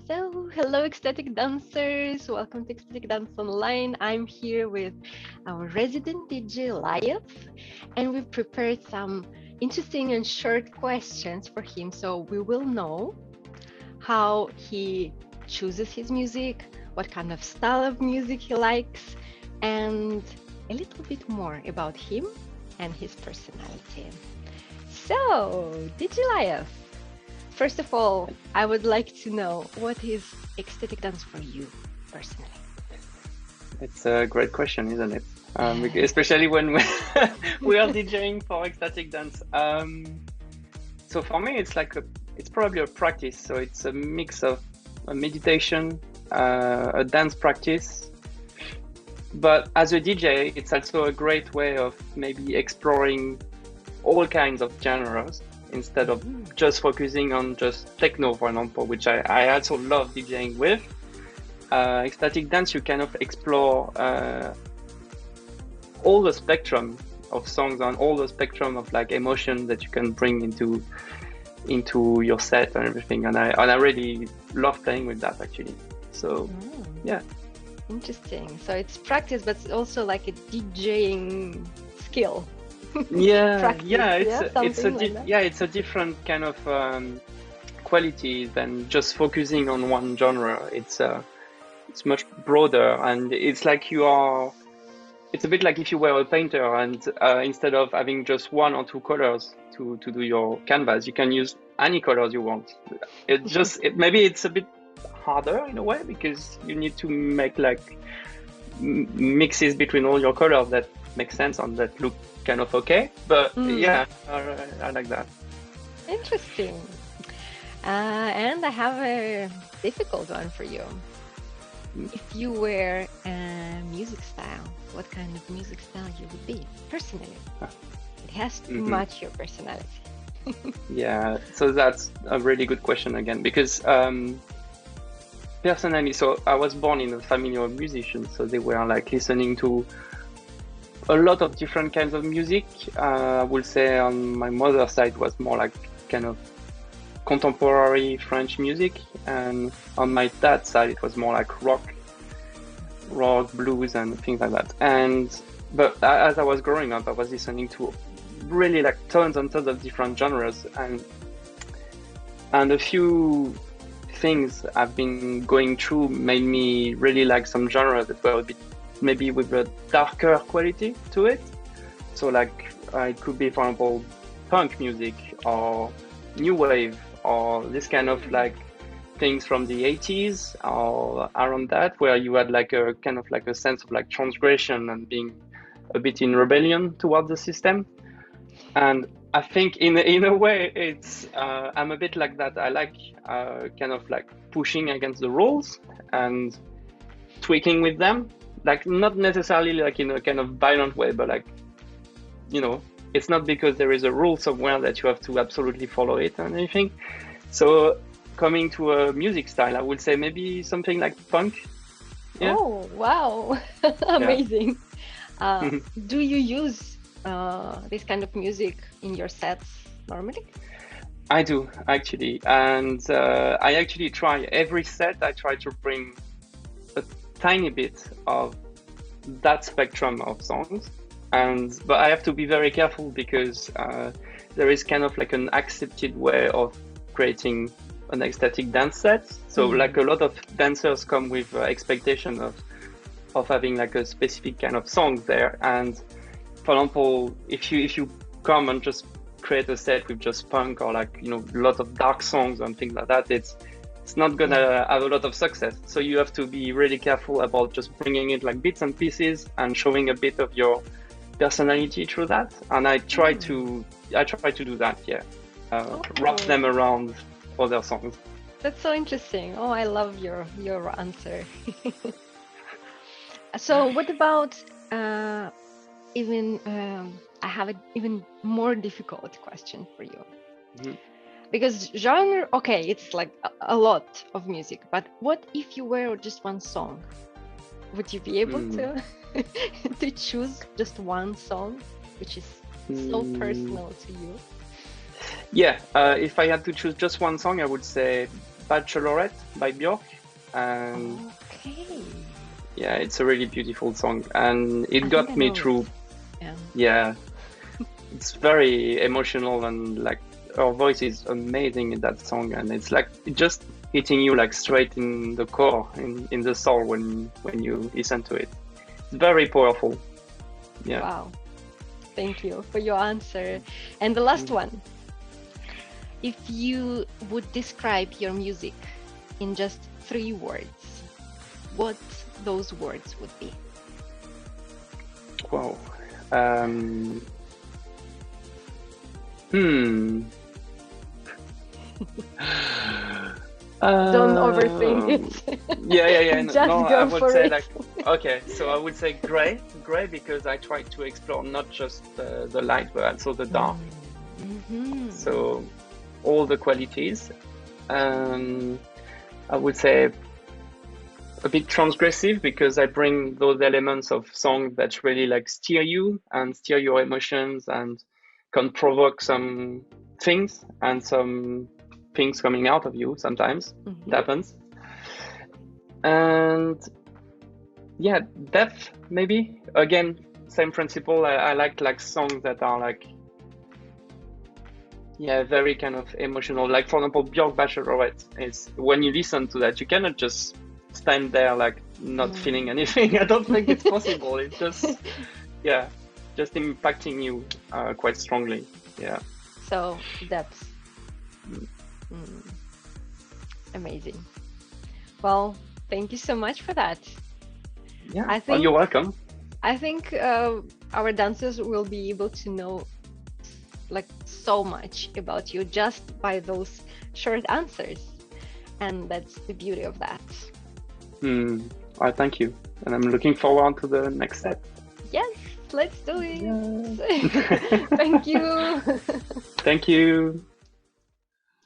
So, hello, ecstatic dancers. Welcome to Ecstatic Dance Online. I'm here with our resident DJ Liath, and we've prepared some interesting and short questions for him so we will know how he chooses his music, what kind of style of music he likes, and a little bit more about him and his personality. So, DJ Liath, first of all, I would like to know what is ecstatic dance for you personally? It's a great question, isn't it? Especially when we are DJing for ecstatic dance. So for me, it's probably a practice. So it's a mix of a meditation, a dance practice. But as a DJ, it's also a great way of maybe exploring all kinds of genres instead of just focusing on just techno, for example, which I also love DJing with. Ecstatic dance, you kind of explore all the spectrum of songs and all the spectrum of like emotion that you can bring into your set and everything. And I really love playing with that actually. So yeah. Interesting. So it's practice, but it's also like a DJing skill. Yeah, Practice, it's a different kind of quality than just focusing on one genre. It's much broader, and it's like it's a bit like if you were a painter and instead of having just one or two colors to do your canvas, you can use any colors you want. Maybe it's a bit harder in a way because you need to make like mixes between all your colors that make sense and that look kind of okay. But yeah, I like that. Interesting. And I have a difficult one for you. If you were a music style, what kind of music style you would be personally? It has to match your personality. Yeah, so that's a really good question again because personally, so I was born in a family of musicians, so they were like listening to a lot of different kinds of music. I would say on my mother's side was more like kind of contemporary French music, and on my dad's side it was more like rock, blues, and things like that. But as I was growing up, I was listening to really like tons and tons of different genres, and a few things I've been going through made me really like some genres that were a bit maybe with a darker quality to it. So like it could be, for example, punk music or new wave or this kind of like things from the 80s or around that, where you had like a kind of like a sense of like transgression and being a bit in rebellion towards the system. And I think in a way it's I'm a bit like that. I like kind of like pushing against the rules and tweaking with them, like not necessarily like in a kind of violent way, but like, you know, it's not because there is a rule somewhere that you have to absolutely follow it and anything. So coming to a music style, I would say maybe something like punk. Yeah. Oh, wow. Amazing. Yeah. Do you use this kind of music in your sets normally? I do actually. And I actually try every set. I try to bring a tiny bit of that spectrum of songs. But I have to be very careful because there is kind of like an accepted way of creating an ecstatic dance set. So like a lot of dancers come with expectation of having like a specific kind of song there. And for example, if you come and just create a set with just punk or like, you know, a lot of dark songs and things like that, it's not gonna have a lot of success. So you have to be really careful about just bringing it like bits and pieces and showing a bit of your personality through that. And I try to do that. Yeah, wrap them around other songs. That's so interesting. Oh, I love your answer. So what about I have an even more difficult question for you. Because genre, okay, it's like a lot of music, but what if you were just one song? Would you be able to to choose just one song, which is so personal to you? Yeah, if I had to choose just one song, I would say Bachelorette by Björk, and Okay. yeah, it's a really beautiful song, and it I got think I me know through. it. Yeah. Yeah, it's very emotional, and like her voice is amazing in that song, and it's like it just hitting you like straight in the core, in the soul when you listen to it. It's very powerful. Yeah. Wow. Thank you for your answer. And the last one. If you would describe your music in just 3 words, what those words would be? Wow. Hmm. Don't overthink it. Yeah. Just No, go I would for say it. like, okay, so I would say gray because I try to explore not just the light, but also the dark. Mm-hmm. So all the qualities. I would say a bit transgressive because I bring those elements of song that really like steer you and steer your emotions and can provoke some things and some things coming out of you sometimes. Mm-hmm. It happens. And yeah, depth maybe. Again, same principle. I like songs that are like, yeah, very kind of emotional. Like for example, Björk Bachelorette is when you listen to that, you cannot just stand there like not feeling anything. I don't think it's possible. It's just, yeah, just impacting you quite strongly. Yeah. So depth. Amazing. Well, thank you so much for that. Yeah. I think, you're welcome. I think our dancers will be able to know like so much about you just by those short answers, and that's the beauty of that. I thank you, and I'm looking forward to the next step. Yes, let's do it. Yeah. Thank you. Thank you.